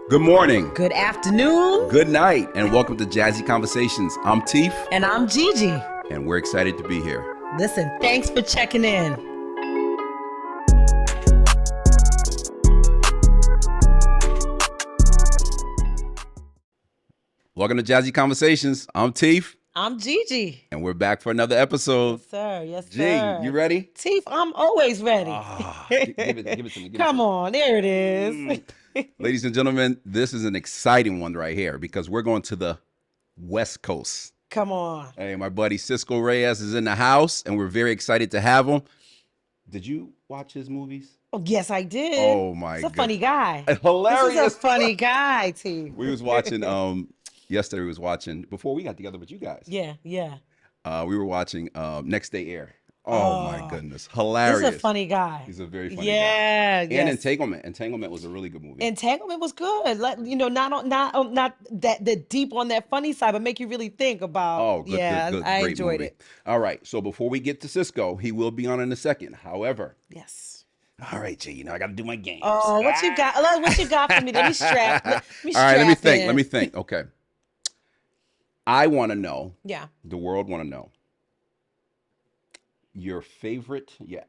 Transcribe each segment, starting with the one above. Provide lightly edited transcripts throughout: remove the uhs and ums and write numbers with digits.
Good morning, Good afternoon. good night, and welcome to Jazzy Conversations. I'm Teef, And I'm Gigi. and we're excited to be here. Listen, thanks for checking in. Welcome to Jazzy Conversations. I'm Teef, I'm Gigi. and we're back for another episode. Sir, yes, G, sir. you ready? Teef, I'm always ready. Give it to me. Come on, there it is. Ladies and gentlemen, this is an exciting one right here because we're going to the West Coast. Come on. Hey, my buddy Cisco Reyes is in the house, and we're very excited to have him. Did you watch his movies? Oh, yes, I did. Oh, my He's a God. funny guy. Hilarious. This is a funny guy, Teef. We was watching, yesterday we was watching, before we got together with you guys. Yeah. We were watching Next Day Air. Oh, my goodness. Hilarious. This is a funny guy. He's a very funny guy. Yeah, And yes. Entanglement. Entanglement was a really good movie. Entanglement was good. Not that deep on that funny side, but make you really think about. Oh, good, good. I Great enjoyed movie. it. All right. So before we get to Cisco, he will be on in a second. However, Yes. all right, G, I got to do my games. Oh, what you got? What you got for me? Let me strap. All right, let me in. think. Okay. I want to know, Yeah. the world want to know, your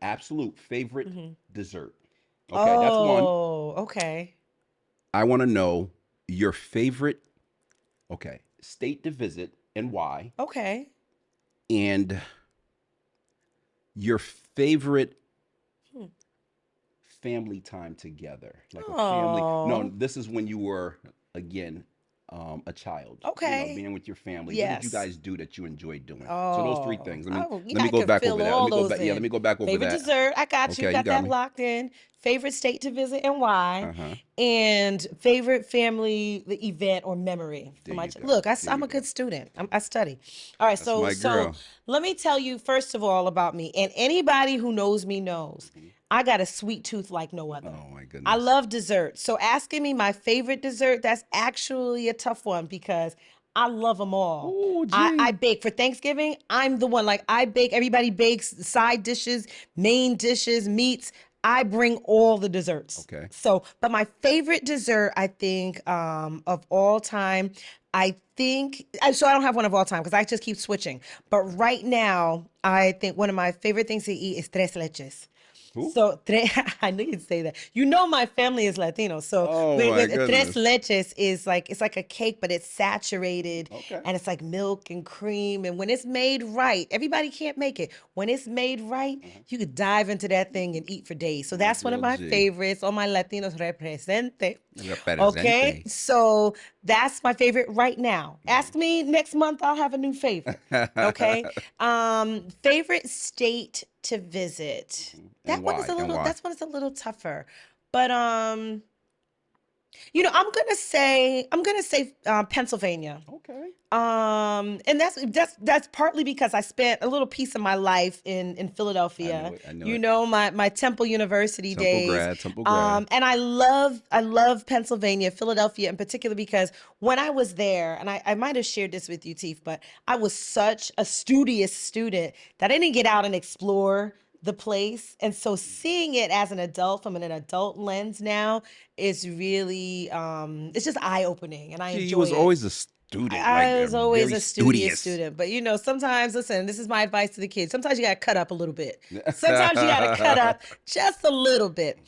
absolute favorite dessert. Okay, that's one. Oh, okay. I want to know your favorite, state to visit and why, Okay. and your favorite Hmm. family time together. Like a family. No, Oh. this is when you were, again, a child. Okay. Being with your family. What Yes. did you guys do that you enjoyed doing? So those three Oh. things. You Let me got go to back fill over that. all Let me go those back. Yeah, in. let me go back over Favorite that. dessert, I got you. Okay, you Got got that me. locked in. Favorite state to visit and why, Uh-huh. and favorite family the event or memory. There you go. Look, There I'm you a go. good student. I study. All right, That's my girl. let me tell you first of all about me, and anybody who knows me knows I got a sweet tooth like no other. Oh my goodness. I love dessert. So asking me my favorite dessert, that's actually a tough one because I love them all. Ooh, I gee. bake for Thanksgiving. I'm the one, like, I bake. Everybody bakes side dishes, main dishes, meats. I bring all the desserts. Okay. So, but my favorite dessert, I think, of all time, I don't have one of all time because I just keep switching. But right now, I think one of my favorite things to eat is tres leches. Who? So, I knew you'd say that. You know, my family is Latino. So, Oh, my with goodness. tres leches is it's like a cake, but it's saturated Okay. and it's like milk and cream. And when it's made right, everybody can't make it. When it's made right, you could dive into that thing and eat for days. So, that's one of girl my G. favorites. All my Latinos represente. Represente. Okay. So, that's my favorite right now. Ask me next month, I'll have a new favorite. Okay. Favorite state to visit. That And one why? is a And little why? that's one is a little tougher. But I'm gonna say Pennsylvania. Okay. And that's partly because I spent a little piece of my life in Philadelphia. I know You it. know, my Temple University days. Temple grad. And I love Pennsylvania, Philadelphia in particular, because when I was there, and I might have shared this with you, Teef, but I was such a studious student that I didn't get out and explore the place. And so seeing it as an adult from an adult lens now is really it's just eye-opening, and I Gee, enjoy you was it. always a student. I was always very a studious student, but sometimes, listen, this is my advice to the kids. Sometimes you got to cut up a little bit. Sometimes you got to cut up just a little bit.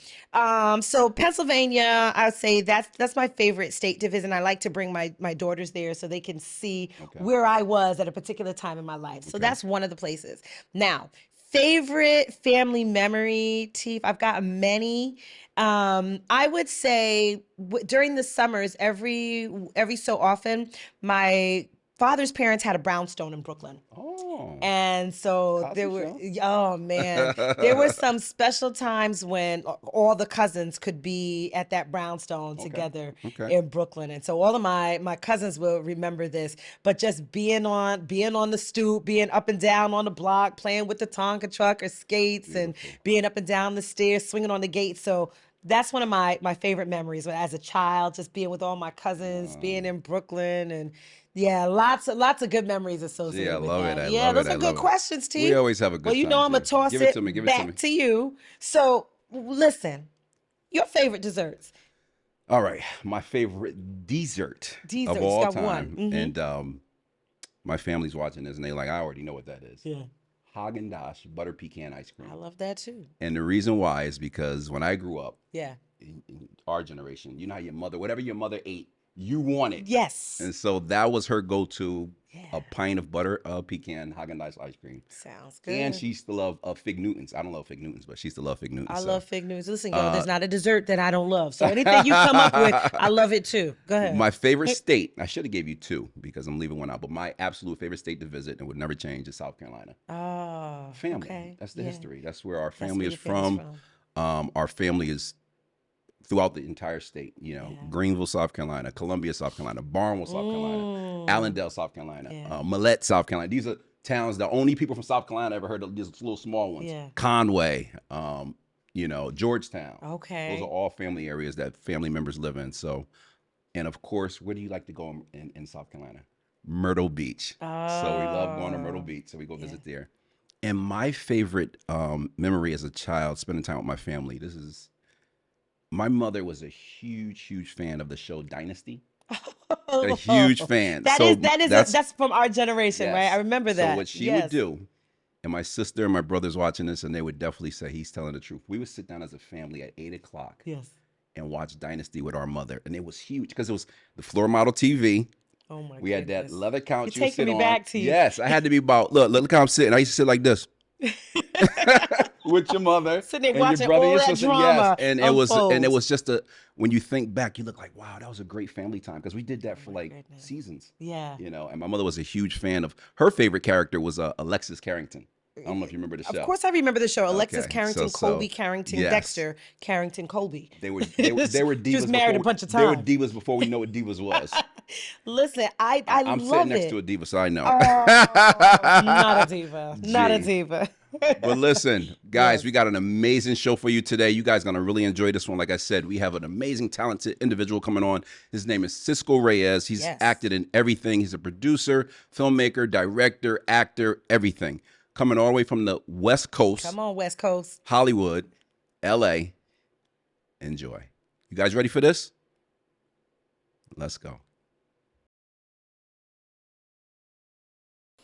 So Pennsylvania, I would say that's my favorite state to visit. And I like to bring my daughters there so they can see where I was at a particular time in my life. So that's one of the places. Now, favorite family memory, Teef, I've got many. I would say during the summers, every so often, my father's parents had a brownstone in Brooklyn. Oh. And so Cosby there were, Show? oh man, there were some special times when all the cousins could be at that brownstone together Okay. in Brooklyn. And so all of my cousins will remember this, but just being on the stoop, being up and down on the block, playing with the Tonka truck or skates, and being up and down the stairs, swinging on the gate. So that's one of my favorite memories as a child, just being with all my cousins, being in Brooklyn, and yeah, lots of good memories associated Gee, I with love that. it. I Yeah, love those it. are I good love it. questions, T. We always have a good Well, time. I'm gonna G. toss Give it to me. Give it to back me. to you. So listen, your favorite desserts. All right, my favorite dessert of Dessert. You all got one. time, and my family's watching this, and they like, I already know what that is. Yeah. Haagen Dazs butter pecan ice I cream, love that too. and the reason why is because when I grew up, Yeah. in our generation, you know how your mother, whatever your mother ate, you wanted. Yes. And so that was her go-to, Yeah. a pint of butter pecan Haagen-Dazs ice cream. Sounds And good. she used to love Fig Newtons. I don't love Fig Newtons, but she used to love Fig I Newtons. So love fig Newtons. Listen, yo, uh, there's not a dessert that I don't love. So anything you come up with, I love it too. Go ahead. my favorite state, I should have gave you two because I'm leaving one out, but my absolute favorite state to visit and would never change is South Carolina. Oh, Family. okay. That's the Yeah. history. That's where our That's family where is your family's from. from. Our family is throughout the entire state. You know, Yeah. Greenville, South Carolina, Columbia, South Carolina, Barnwell, South Carolina, Mm. Allendale, South Carolina, Yeah. Millette, South Carolina. These are towns. The only people from South Carolina ever heard of these little small ones. Yeah. Conway, Georgetown. Those are Okay. all family areas that family members live in. So, and of course, where do you like to go in South Carolina? Myrtle Beach. So we love going to Myrtle Oh, Beach. So we go yeah. visit there. And my favorite memory as a child, spending time with my family. This is my mother was a huge, huge fan of the show Dynasty. A huge fan. That is So that is a, that's that's from our generation, right? I yes. remember So that. what she would Yes. do, and my sister and my brothers watching this, and they would definitely say he's telling the truth. We would sit down as a family at 8 o'clock Yes. and watch Dynasty with our mother, and it was huge because it was the floor model TV. Oh my We had that goodness. leather You're couch you would taking sit me on. back to you. Yes, I had to be about look how I'm sitting. I used to sit like this with your mother Sitting there and your watching brother and all your that sister. Yes, drama and it unfold. was just a when you think back, you look like wow, that was a great family time because we did Oh that for my like goodness. seasons, Yeah. And my mother was a huge fan of her favorite character was Alexis Carrington. I don't know if you remember the Of show. course, I remember the show. Alexis Okay, Carrington, Colby so Carrington, yes, Dexter Carrington, Colby. they were She was divas married a before bunch of they were times. divas before we know what divas was. Listen, I I'm sitting love next to it. a diva, so I know. Oh, not a diva. Not a Gee. diva. But listen, guys, Yes. we got an amazing show for you today. You guys are going to really enjoy this one. Like I said, we have an amazing, talented individual coming on. His name is Cisco Reyes. He's Yes. acted in everything. He's a producer, filmmaker, director, actor, everything. Coming all the way from the West Coast, Come on, West Coast. Hollywood, LA. Enjoy. You guys ready for this? Let's go.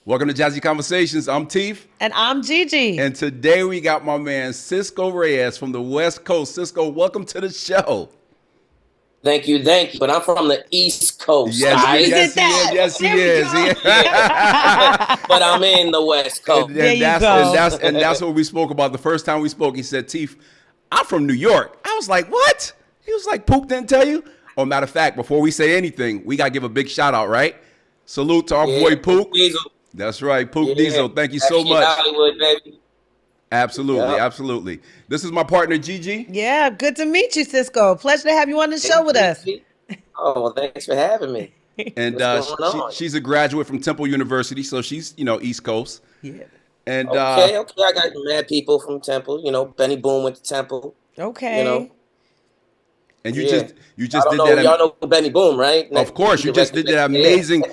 Welcome to Jazzy Conversations. I'm Teef. And I'm Gigi. And today we got my man Cisco Reyes from the West Coast. Cisco, welcome to the show. Thank you. But I'm from the East Coast, Yes, right? Is it he is. that? Yes, he There we is. go. But I'm in the West Coast. There you and go. that's what we spoke about the first time we spoke. He said, "Teef, I'm from New York." I was like, "What?" He was like, "Pook didn't tell you." Oh, matter of fact, before we say anything, we gotta give a big shout out, right? Salute to our boy Pook. Diesel. That's right, Pook Yeah. Diesel. Thank you so Actually, much. Hollywood, baby. Absolutely, Yep. absolutely. This is my partner Gigi. Yeah, good to meet you, Cisco. Pleasure to have you on the show with us. Oh, well, thanks for having me. And What's going on? she's a graduate from Temple University, so she's East Coast. Yeah. And Okay. I got mad people from Temple. Benny Boone went to Temple. Okay. and Yeah. you I just don't did know. that. Y'all know Benny Boone, right? Of course, He you just directed did that Next Day. amazing.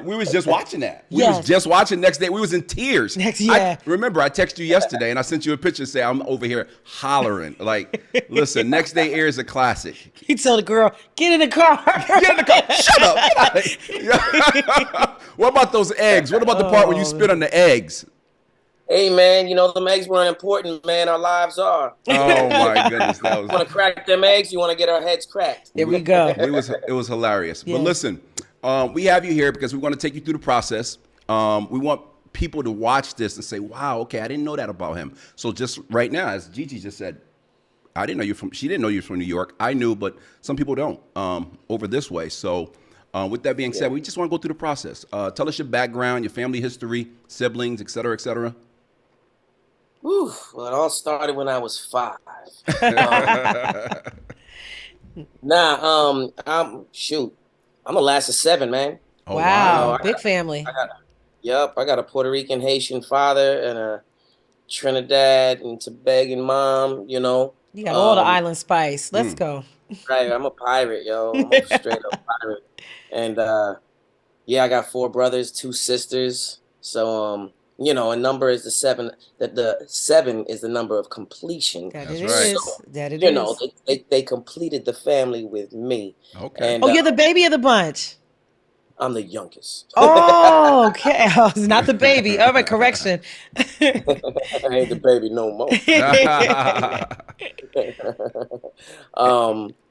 We was just watching that. We Yes. was just watching Next Day. We was in tears. Yeah. Remember, I texted you yesterday and I sent you a picture. Say I'm over here hollering. Like, listen, Next Day Air is a classic. He told the girl, "Get in the car." Get in the car. Shut up. Get out of here. What about those eggs? What about the part where you spit on the eggs? Hey, man, them eggs weren't important, man. Our lives are. Oh my goodness, that You want to was. crack them eggs? You want to get our heads cracked? There we go. It was hilarious. But Yes. listen, we have you here because we want to take you through the process. We want people to watch this and say, "Wow, okay, I didn't know that about him." So just right now, as Gigi just said, I didn't know you from. She didn't know you from New York. I knew, but some people don't over this way. So. With that being said, we just want to go through the process. Tell us your background, your family history, siblings, et cetera, et cetera. Whew, well, it all started when I was 5. I'm the last of 7, man. Oh, Wow, wow. big family. I got a Puerto Rican Haitian father and a Trinidad and Tobago mom. You got all the Um, island spice. Let's go. Right, I'm a pirate, yo. I'm a straight up pirate. And I got 4 brothers, 2 sisters. So you know, a number is the seven. That the seven is the number of completion. That That's it right. is. That it You know, is. they completed the family with me, Okay. Oh, and you're the baby of the bunch. I'm the youngest. Oh, okay. Oh, it's not the baby. All right, correction. I ain't the baby no more.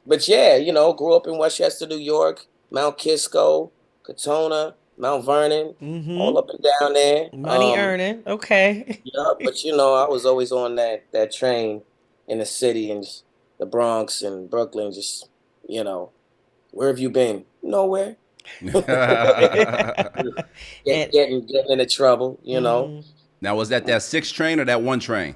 But yeah, you know, grew up in Westchester, New York, Mount Kisco, Katona, Mount Vernon, all Mm-hmm. up and down there. Money earning. Okay. Yeah, but you know, I was always on that train in the city and the Bronx and Brooklyn. Just you know, where have you been? Nowhere. And Getting into trouble. You know. mhm. Now, was that 6 train or that 1 train?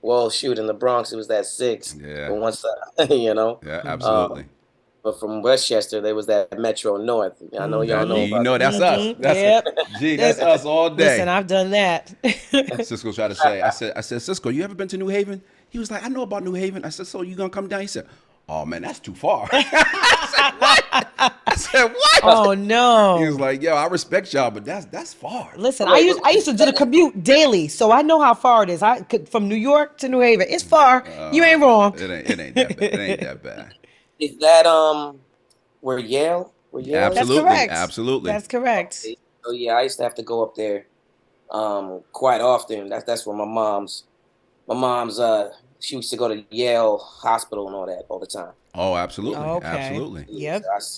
Well, shoot, in the Bronx it was that six, Yeah. but once you know, Yeah, um, absolutely. but from Westchester there was that Metro North. I know y'all That know Mm-hmm. you about know that's us. Mm-hmm. That's Yep. that's us all Listen, day. I've done that. Cisco tried to say, I said, Cisco, you ever been to New Haven? He was like, I know about New Haven. I said, so you gonna come down? He said, oh man, that's too far. I said, what? I said, what? Oh He was no. like, yo, I respect y'all, but that's far. Listen, I Wait, used I used to do the commute daily, so I know how far it is. I could from New York to New Haven. It's far. You ain't wrong. It ain't that bad. It ain't that bad. is that where Yale That's is? Absolutely, correct. absolutely. That's correct. Okay. So yeah, I used to have to go up there quite often. That's where my mom's she used to go to Yale Hospital and all that all the time. Oh, absolutely, Okay. absolutely. Yeah, so Yep.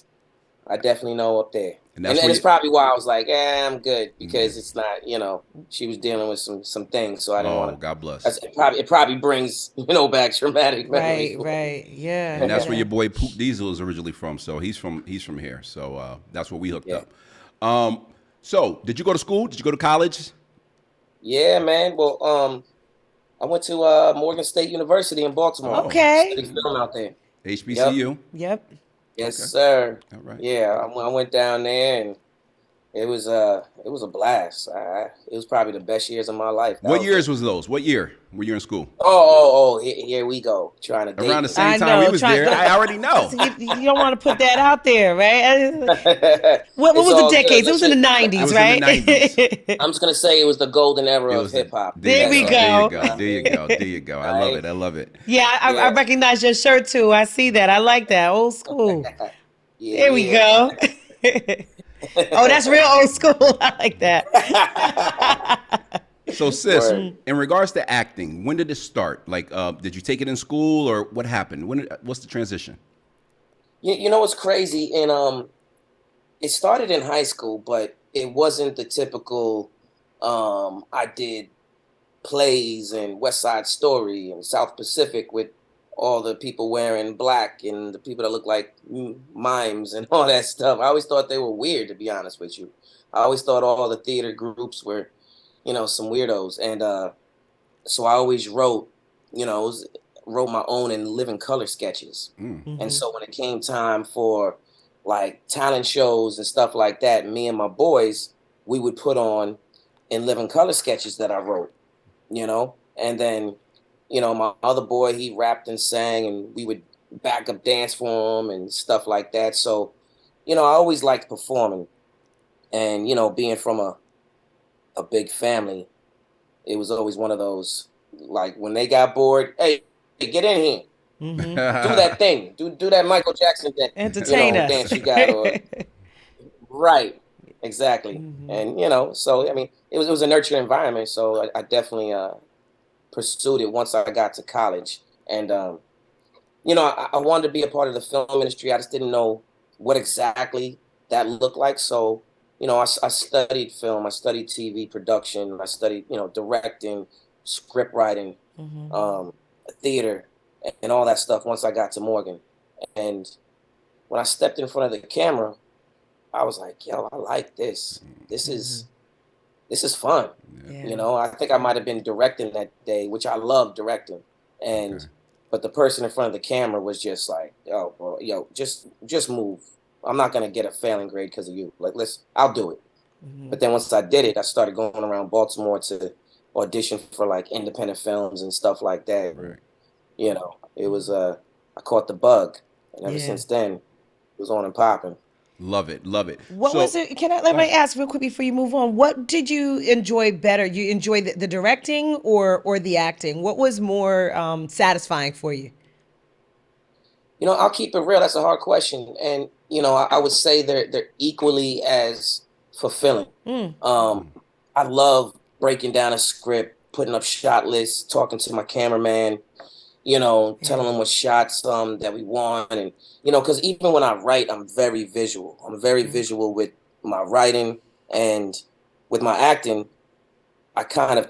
I definitely know up there. And And that's where and it's you. probably why I was like, I'm good Yeah. because it's not, you know, she was dealing with some things, so I didn't Oh, want God to. bless. It probably brings back traumatic memories Right, for me. right. Yeah, I And hear that's where your that. boy Poop Diesel is originally from. So he's from here. So that's where we hooked Yeah, up. So did you go to school? Did you go to college? yeah, man. Well, I went to Morgan State University in Baltimore. Oh, Okay. Studied film out there. Yep. HBCU. Yep. Yes, Okay, sir. all right. Yeah, I went down there and it was a blast. It was probably the best years of my life. That What was the years was those? What year were you in school? here we go trying to date Around the me. same I time we know. was Try there. don't I already know. you don't want to put that out there, right? What It's was the all good. decades? It was in Listen, the It 90s, was in the right? '90s. I'm just gonna say it was the golden era It of was the. hip hop. There you There That's we go. all. There you go. go. There you go. There you go. I love Right? it. I love it. Yeah, I Yeah. recognize your shirt too. I see that. I like that. Old school. There we Yeah, go. Oh, that's real old school. I like that. yeah. So, sis, Word. in regards to acting, when did it start? Like, did you take it in school or what happened? What's the transition? You know what's crazy? And it started in high school, but it wasn't the typical. I did plays and West Side Story and South Pacific with all the people wearing black and the people that look like mimes and all that stuff. I always thought they were weird, to be honest with you. I always thought all the theater groups were, some weirdos. And so I always wrote my own and living color sketches. Mm. And Hmm. so when it came time for like talent shows and stuff like that, me and my boys, we would put on in living color sketches that I wrote, and then, my other boy, he rapped and sang and we would back up dance for him and stuff like that. So, I always liked performing and, being from a big family, it was always one of those, like when they got bored, hey, get in here, Hmm. do that thing, do that Michael Jackson thing, Entertain dance us. you got, or right, exactly. Hmm. And, so, I mean, it was a nurturing environment. So I definitely, pursued it once I got to college. And, I wanted to be a part of the film industry. I just didn't know what exactly that looked like. So, I studied film, I studied TV production, I studied, directing, script writing, Hmm. um, theater, and all that stuff once I got to Morgan. And when I stepped in front of the camera, I was like, yo, I like this. This Hmm. is this is fun. Yeah. I think I might have been directing that day, which I love directing. Okay. And but the person in front of the camera was just like, yo, bro, yo, just move. I'm not gonna get a failing grade because of you. Like, I'll do it. Hmm. But then once I did it, I started going around Baltimore to audition for like independent films and stuff like that. And, Right. it was I caught the bug, and ever Yeah. since then, it was on and popping. Love it. Love it. What was So, it? Can I go let me ahead. ask real quick before you move on? What did you enjoy better? You enjoy the directing or the acting? What was more satisfying for you? I'll keep it real. That's a hard question, and I would say they're equally as fulfilling. Mm, Um, I love breaking down a script, putting up shot lists, talking to my cameraman, yeah. telling them what shots that we want, and because even when I write, I'm very visual. I'm very Mm. visual with my writing, and with my acting, I kind of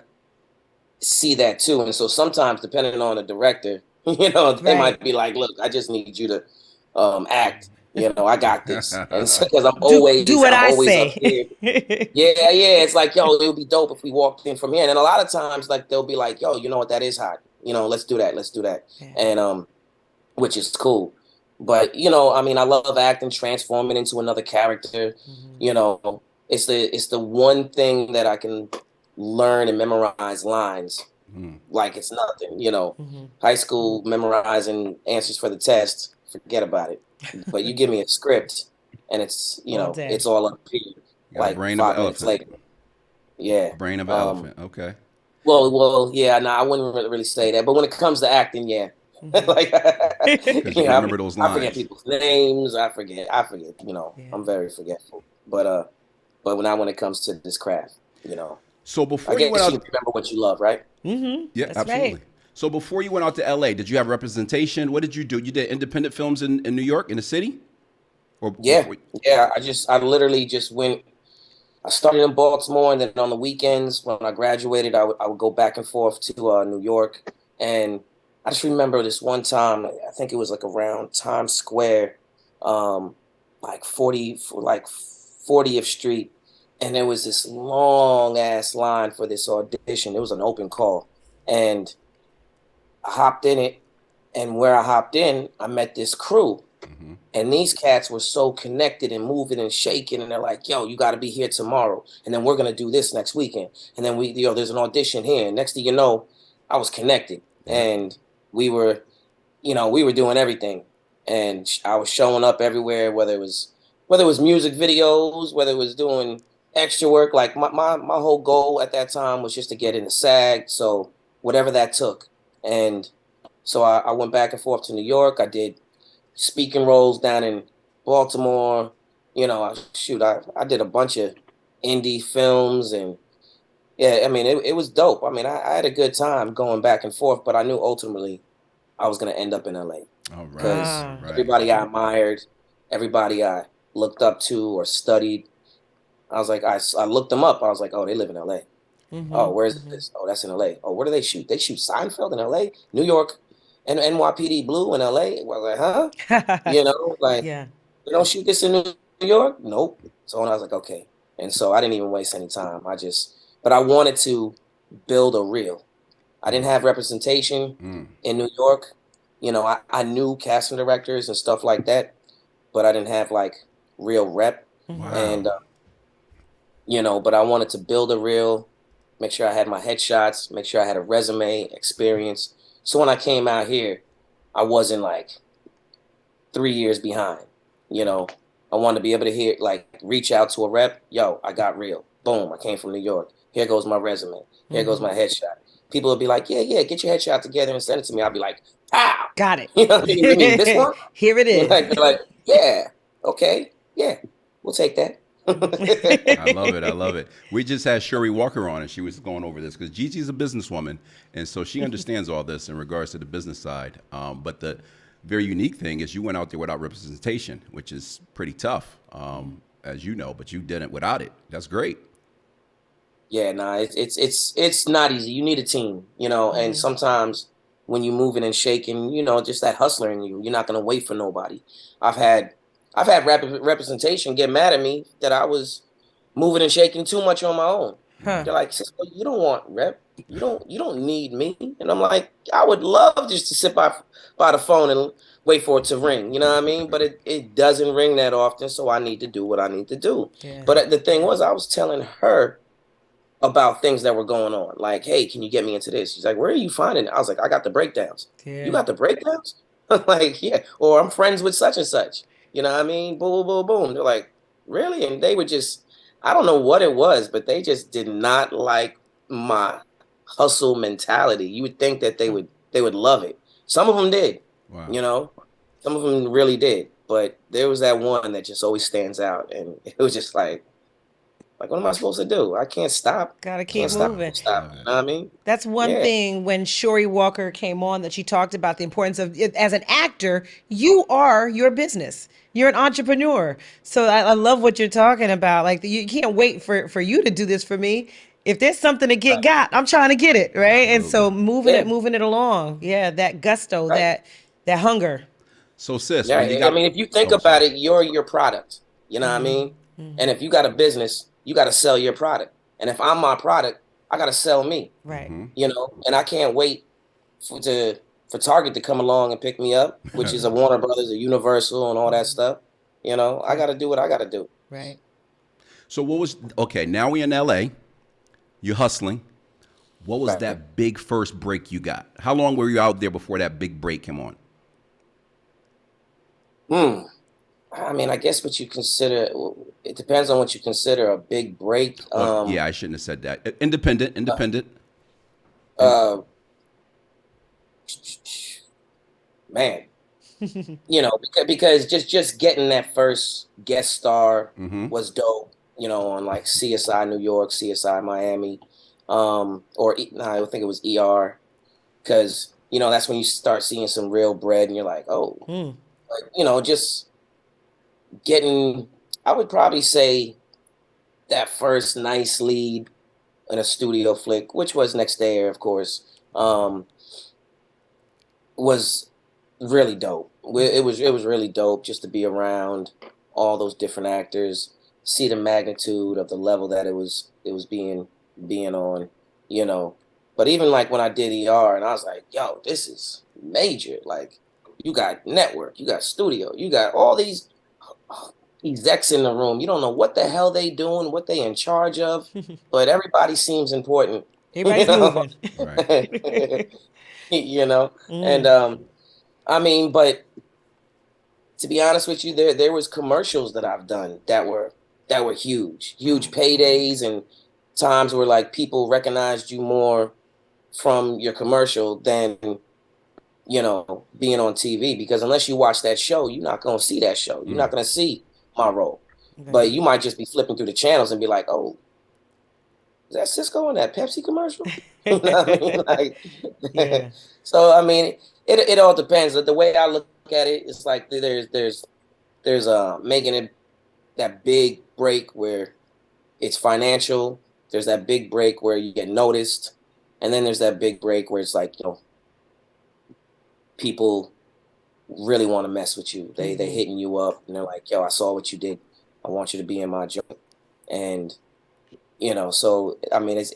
see that too. And so sometimes, depending on the director, they Right. might be like, "Look, I just need you to act. I got this." And so, because I'm Do always, what I'm I always up say. here. Yeah, yeah. It's like, yo, it would be dope if we walked in from here. And then a lot of times, like they'll be like, "Yo, you know what? That is hot. Let's do that. Let's do that." Yeah. And which is cool. But I mean, I love acting, transforming into another character. Mhm. You know, it's the one thing that I can learn and memorize lines Mm. like it's nothing. Mhm. High school memorizing answers for the test, forget about it. But you give me a script, and it's All day. it's all up here. You got a Like brain of an 5 minutes elephant. later, yeah. Brain of an Um, elephant. Okay. well, yeah. No, I wouldn't really say that. But when it comes to acting, yeah, Mhm. like Because you can I remember those I forget lines. people's names. I forget. Yeah. I'm very forgetful. But when it comes to this craft, So I before you went guess you out, remember what you love, right? yeah, That's right. absolutely. So before you went out to LA, did you have representation? What did you do? You did independent films in New York, in the city? Or Yeah, before? yeah. I literally just went. I started in Baltimore, and then on the weekends when I graduated, I would go back and forth to New York. And I just remember this one time. I think it was like around Times Square, um, like 40th Street, and there was this long ass line for this audition. It was an open call, and I hopped in it. And where I hopped in, I met this crew. Hmm. And these cats were so connected and moving and shaking, and they're like, "Yo, you got to be here tomorrow, and then we're gonna do this next weekend, and then there's an audition here." And next thing you know, I was connected, Yeah. and we were, we were doing everything, and I was showing up everywhere, whether it was music videos, whether it was doing extra work. Like my whole goal at that time was just to get into SAG, so whatever that took, and so I went back and forth to New York. I did speaking roles down in Baltimore. I did a bunch of indie films, and yeah, I mean, it was dope. I mean, I had a good time going back and forth, but I knew ultimately I was going to end up in LA All right. because All Ah. right. everybody I admired, everybody I looked up to or studied, I was like, I looked them up. I was like, oh, they live in LA. Oh, Mhm. where's Mhm. this? Oh, that's in LA. Oh, where do they shoot? They shoot Seinfeld in LA, New York, and NYPD Blue in LA. Well, like, huh? Like Yeah. you don't shoot this in New York? Nope. So I was like, okay. And so I didn't even waste any time. But I wanted to build a reel. I didn't Mm, have representation mm. in New York. I knew casting directors and stuff like that, but I didn't have like real rep. Mhm. And, Wow. but I wanted to build a reel, make sure I had my headshots, make sure I had a resume, experience. So when I came out here, I wasn't like 3 years behind. You know, I wanted to be able to reach out to a rep. Yo, I got real. Boom, I came from New York. Here goes my resume. Here goes Mhm. my headshot. People would be like, yeah, yeah, get your headshot together and send it to me. I'll be like, pow. Got it. You mean this one? Here it is. They're like, yeah, okay, yeah, we'll take that. I love it. I love it. We just had Sherry Walker on, and she was going over this because Gigi's a businesswoman, and so she understands all this in regards to the business side. But the very unique thing is you went out there without representation, which is pretty tough, as you know. But you didn't without it. That's great. Yeah, nah, it's not easy. You need a team, and Mhm. sometimes when you're moving and shaking, just that hustler in you. You're not gonna wait for nobody. I've had representation get mad at me that I was moving and shaking too much on my own. Huh. They're like, Cisco, you don't want rep. You don't need me. And I'm like, I would love just to sit by the phone and wait for it to ring. You know what I mean? But it doesn't ring that often, so I need to do what I need to do. Yeah. But the thing was, I was telling her about things that were going on. Like, hey, can you get me into this? She's like, where are you finding it? I was like, I got the breakdowns. You Yeah. got the breakdowns? Like, yeah. Or I'm friends with such and such. You know what I mean? Boom, boom, boom. They're like, really? And they would just, I don't know what it was, but they just did not like my hustle mentality. You would think that they would love it. Some of them did, Wow. you know, some of them really did. But there was that one that just always stands out, and it was just like, what am I supposed to do? I can't stop. Gotta Can't keep stop. moving. Stop. You know what I mean? That's one Yeah. thing when Shori Walker came on that she talked about the importance of it. As an actor, you are your business. You're an entrepreneur. So I love what you're talking about. Like you can't wait for you to do this for me. If there's something to get got, I'm trying to get it, right? And so Absolutely. Yeah. moving it along. Yeah, that gusto, Right. that hunger. So, sis, Yeah. when you got, I mean, if you think oh, sorry. about it, you're your product. You know what I mean? And if you got a business, you got to sell your product. And if I'm my product, I got to sell me. Right. You know, and I can't wait for Target to come along and pick me up, which is a Warner Brothers, a Universal, and all that stuff. You know, I got to do what I got to do. Right. So, what was, okay, now we in LA, you're hustling. What was Right. that big first break you got? How long were you out there before that big break came on? I mean, I guess what you consider, it depends on what you consider a big break. Or, yeah, I shouldn't have said that. Independent. Uh, man, you know, because just getting that first guest star was dope. You know, on like CSI New York, CSI Miami, I think it was ER, because you know that's when you start seeing some real bread, and you're like, oh, like, you know, just getting. I would probably say that first nice lead in a studio flick, which was Next Day Air, of course, was really dope. It was really dope just to be around all those different actors, see the magnitude of the level that it was being on, you know. But even like when I did ER, and I was like, yo, this is major. Like, you got network, you got studio, you got all these execs in the room. You don't know what the hell they doing, what they in charge of, but everybody seems important. You Everybody's know, moving. Right. you know, and I mean, but to be honest with you, there was commercials that I've done that were huge paydays, and times where like people recognized you more from your commercial than being on TV, because unless you watch that show, you're not gonna see that show. You're not gonna see my role, but you might just be flipping through the channels and be like, oh, is that Cisco in that Pepsi commercial? You know what I mean? Yeah. Like, so I mean, it all depends. The way I look at it, it's like there's making it that big break where it's financial. There's that big break where you get noticed, and then there's that big break where it's like, people really want to mess with you. They hitting you up, and they're like, yo, I saw what you did. I want you to be in my joint. And so I mean, it's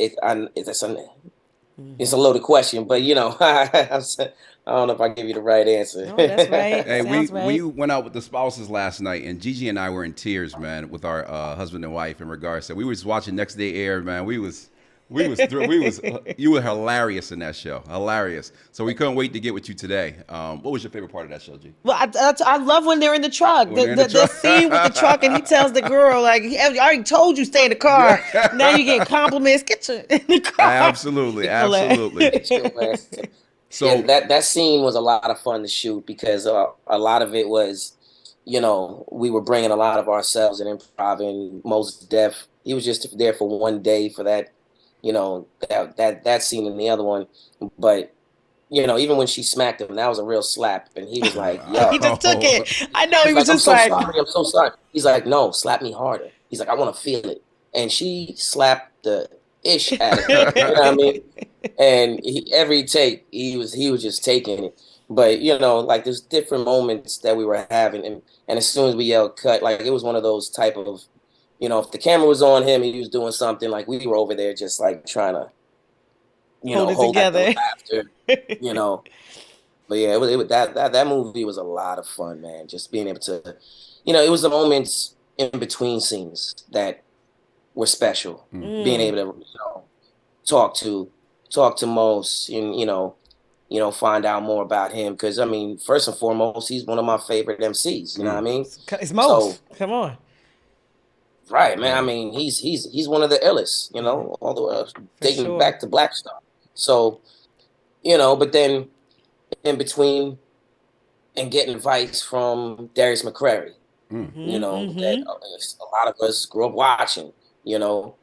a loaded question, but I don't know if I give you the right answer. No, that's right. Hey, Sounds we right. went out with the spouses last night, and Gigi and I were in tears, man, with our husband and wife in regards to. We was watching Next Day Air, man. You were hilarious in that show, hilarious. So we couldn't wait to get with you today. What was your favorite part of that show, G? Well, I love when they're in the truck. When they're in the The truck. scene with the truck, and he tells the girl, like, I already told you stay in the car. Now you get compliments. Get you in the car. Absolutely, absolutely. So Yeah, that scene was a lot of fun to shoot, because a lot of it was, we were bringing a lot of ourselves and improv. And Most Def, he was just there for one day for that, that scene and the other one. But even when she smacked him, that was a real slap, and he was like, "Yo," He just took it. I know. He he's was like, "I'm just so like, sorry, I'm so sorry." He's like, "No, slap me harder." He's like, "I want to feel it," and she slapped the ish out of him. You know what I mean? And every take, he was just taking it. But like, there's different moments that we were having, and as soon as we yelled cut, like, it was one of those type of, if the camera was on him, he was doing something, like, we were over there just like trying to, hold it hold back the together. laughter. But yeah, that movie was a lot of fun, man. Just being able to, it was the moments in between scenes that were special. Being able to, talk to talk to Mos, and find out more about him. Because I mean, first and foremost, he's one of my favorite MCs. You know what I mean? It's So most. Come on. right, man. I mean, he's one of the illest. All the way dating sure. back to Black Star. So but then in between and getting advice from Darius McCrary, that a lot of us grew up watching. You know,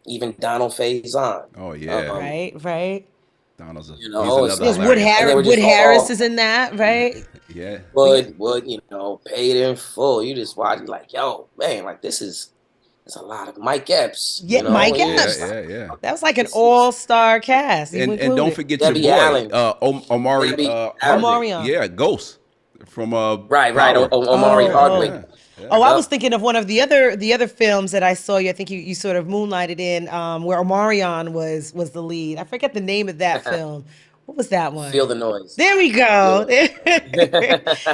even Donald Faison. Oh yeah. Right. Donald's he's it's another There's like, Wood hilarious. and they Harris. were Wood just Harris all is in that, right? Yeah. Wood, paid in full. You just watch, like, yo, man, like there's a lot of Mike Epps, Yeah, Mike and you're Epps. just like, Yeah. That was like an this is all-star cast. You And don't included forget your Debbie boy, Allen. Omari Debbie Hardwick. Allen. Omarion. Yeah, Ghost from Right, Power. Omari Hardwick. Yeah. Oh, I Yep. was thinking of one of the other films that I saw you. I think you sort of moonlighted in, where Omarion was the lead. I forget the name of that film. What was that one? Feel the noise. There we go.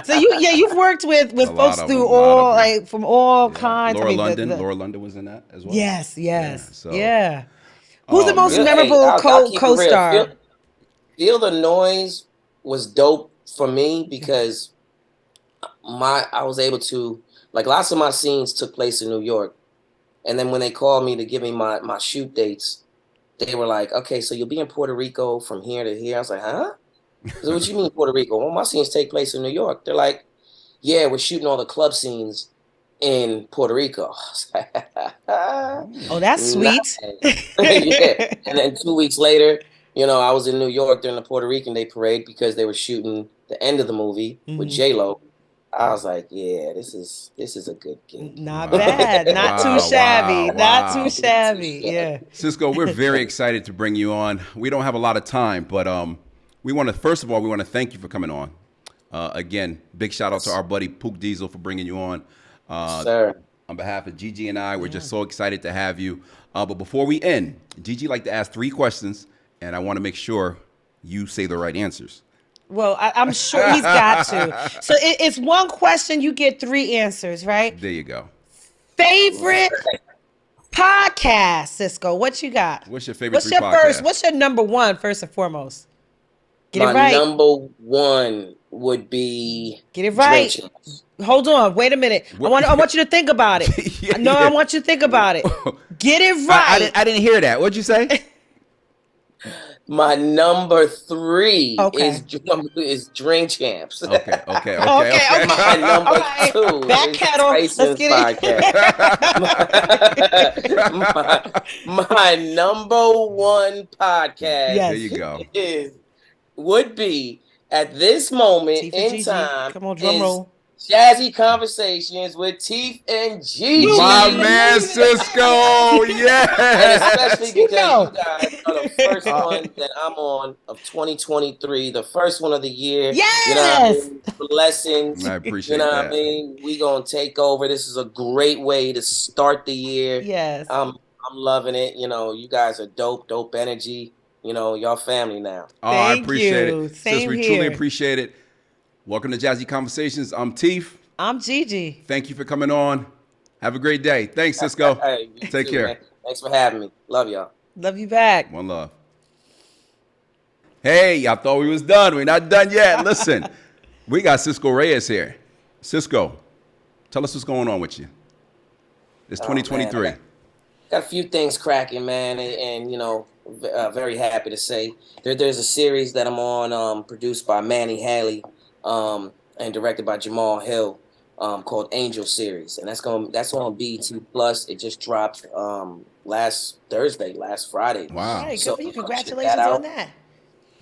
So you've worked with A lot folks of through them, a lot all of them. like from all Yeah. kinds. Laura I mean, London. Laura London was in that as well. yes, Yeah. So. yeah. Who's the Oh most man. memorable I'll keep it real. co-star? Feel the Noise was dope for me because I was able to, like, lots of my scenes took place in New York, and then when they called me to give me my shoot dates, they were like, okay, so you'll be in Puerto Rico from here to here. I was like, huh? So what you mean Puerto Rico? Well, my scenes take place in New York. They're like, yeah, we're shooting all the club scenes in Puerto Rico. Oh, that's sweet. Yeah. And then 2 weeks later, I was in New York during the Puerto Rican Day Parade because they were shooting the end of the movie with J-Lo. I was like, yeah, this is a good gig. Not bad. Not too shabby. Not too shabby. Yeah. Cisco, we're very excited to bring you on. We don't have a lot of time, but we want to thank you for coming on. Again, big shout out to our buddy Pook Diesel for bringing you on. Sir. On behalf of Gigi and I, we're just so excited to have you. But before we end, Gigi like to ask 3 questions, and I want to make sure you say the right answers. Well, I'm sure he's got to. So it's one question, you get 3 answers, right? There you go. Favorite podcast, Cisco. What you got? What's your favorite podcast? What's your number 1, first and foremost? Get it right. My number 1 would be Get it right. Drink Champs. Hold on. Wait a minute. I want you to think about it. I want you to think about it. Get it right. I didn't hear that. What'd you say? My number 3 is Drink Champs. Okay. My number 2 Back is kettle. Tyson's Let's get podcast. my number 1 podcast. There you go. Would be at this moment in Gigi. time. Come on, drum roll. Jazzy Conversations with Teeth and Gigi. My man Cisco, yeah. And especially because you guys are the first one that I'm on of 2023, the first one of the year. Yes. You know what I mean? Blessings. I appreciate what that. I mean? We gonna take over. This is a great way to start the year. Yes. I'm loving it. You guys are dope energy. Y'all family now. Oh, I Thank appreciate you. it. Same We here. truly appreciate it. Welcome to Jazzy Conversations. I'm Teef. I'm Gigi. Thank you for coming on. Have a great day. Thanks, Cisco. Hey, Take care. Man. Thanks for having me. Love y'all. Love you back. One love. Hey, y'all thought we was done. We're not done yet. Listen, we got Cisco Reyes here. Cisco, tell us what's going on with you. It's 2023. Man, got a few things cracking, man, and very happy to say there's a series that I'm on, produced by Manny Haley, and directed by Jamal Hill, called Angel Series, and that's on BET Plus. It just dropped last Friday. Wow! Hey, So congratulations on that.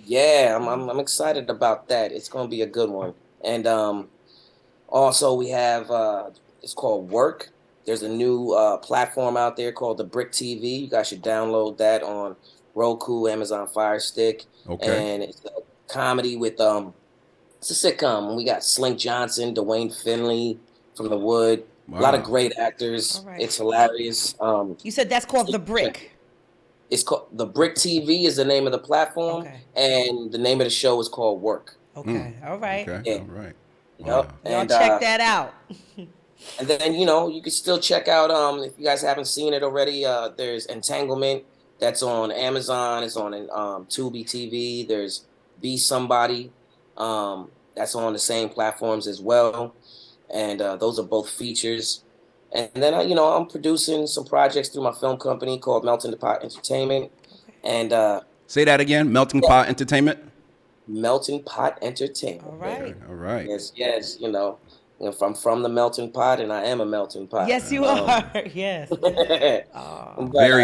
Yeah, I'm excited about that. It's gonna be a good one, and also we have it's called Work. There's a new platform out there called the Brick TV. You guys should download that on Roku, Amazon Fire Stick. Okay. And it's a comedy with it's a sitcom. We got Slink Johnson, Dwayne Finley from The Wood. Wow. A lot of great actors. Right. It's hilarious. You said that's called The Brick. It's called The Brick TV is the name of the platform, and the name of the show is called Work. Okay. All right. Okay. Yeah. All right. Yep. Wow. Y'all And, check that out. And then, you can still check out, if you guys haven't seen it already, there's Entanglement that's on Amazon. It's on Tubi TV. There's Be Somebody. That's on the same platforms as well, and those are both features. And then I'm producing some projects through my film company called Melting the Pot Entertainment, and Say that again. Melting Pot Entertainment. Melting Pot Entertainment, All baby. right. All right. Yes. If I'm from the melting pot, and I am a melting pot. Yes, you are. Yes. Very,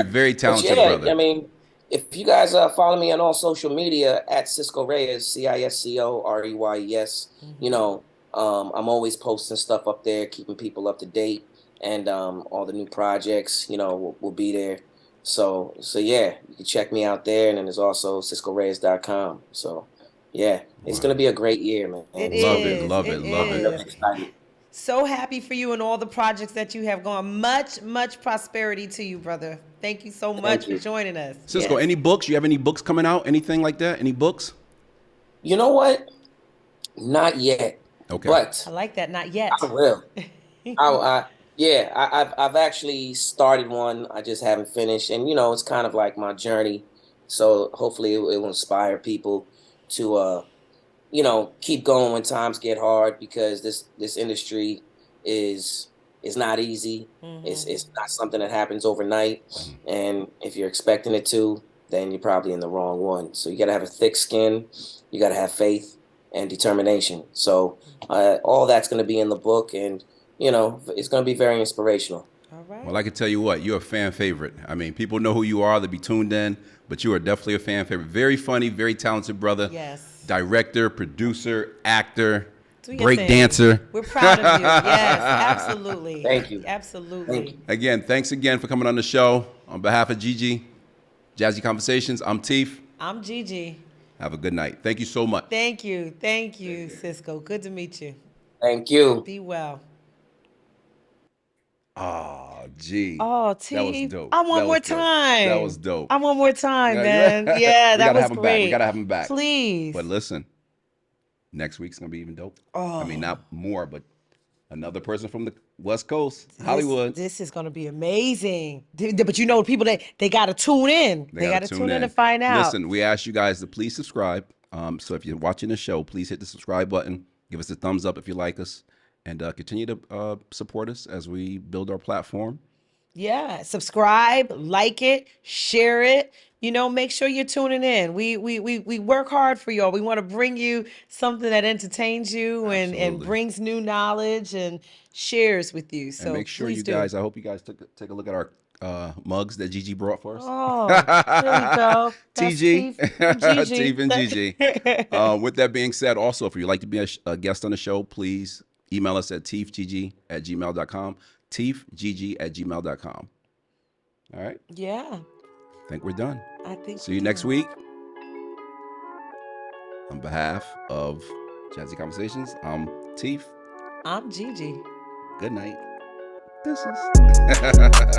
But, very but talented yeah, brother. I mean, if you guys follow me on all social media at Cisco Reyes, CISCO REYES, I'm always posting stuff up there, keeping people up to date, and all the new projects, will be there. So yeah, you can check me out there, and then there's also CiscoReyes.com. So yeah, it's gonna be a great year, man. It Love it, is. love It it, love I'm it. really is. excited. So happy for you and all the projects that you have gone. Much, much prosperity to you, brother. Thank you so much Thank for you. joining us. Cisco, Yes. any books? You have any books coming out? Anything like that? Any books? You know what? Not yet, Okay. but I like that. Not yet. I will. I've actually started one. I just haven't finished, and it's kind of like my journey. So hopefully it will inspire people to keep going when times get hard, because this industry is is not easy. It's not something that happens overnight, and if you're expecting it to, then you're probably in the wrong one. So you got to have a thick skin, you got to have faith and determination. So all that's going to be in the book, and it's going to be very inspirational. All right. Well, I can tell you what, you're a fan favorite. I mean, people know who you are, they'll be tuned in, but you are definitely a fan favorite. Very funny, very talented brother. Yes. Director, producer, actor, Do your break thing. dancer. We're proud of you. Yes, absolutely. Thank you. Absolutely. Thank you. Again, thanks again for coming on the show. On behalf of Gigi, Jazzy Conversations, I'm Teef. I'm Gigi. Have a good night. Thank you so much. Thank you. Thank you, Cisco. Good to meet you. Thank you. Be well. Oh, gee. Oh, That was T. dope. I'm one That more was dope. time. That was dope. I'm one more time, Yeah, man. Yeah, we that gotta was have him great. back. We gotta have him back. Please. But listen, next week's gonna be even dope. I mean, not more, but another person from the West Coast, Hollywood. This is going to be amazing. But people, they got to tune in. They got to tune in to find out. Listen, we ask you guys to please subscribe. So if you're watching the show, please hit the subscribe button. Give us a thumbs up if you like us, and continue to support us as we build our platform. Yeah, subscribe, like it, share it. Make sure you're tuning in. We work hard for y'all. We want to bring you something that entertains you and Absolutely. brings new knowledge and shares with you. So And make sure please you do. guys, I hope you guys take a look at our mugs that Gigi brought for us. Oh, there you go. That's TG, Teef and Gigi. Teef and Gigi. With that being said, also, if you'd like to be a guest on the show, please email us at teefgg@gmail.com. teefgg@gmail.com. All right. Yeah, I think we're done. I think. See you next week. On behalf of Jazzy Conversations, I'm Teef. I'm Gigi. Good night. This is.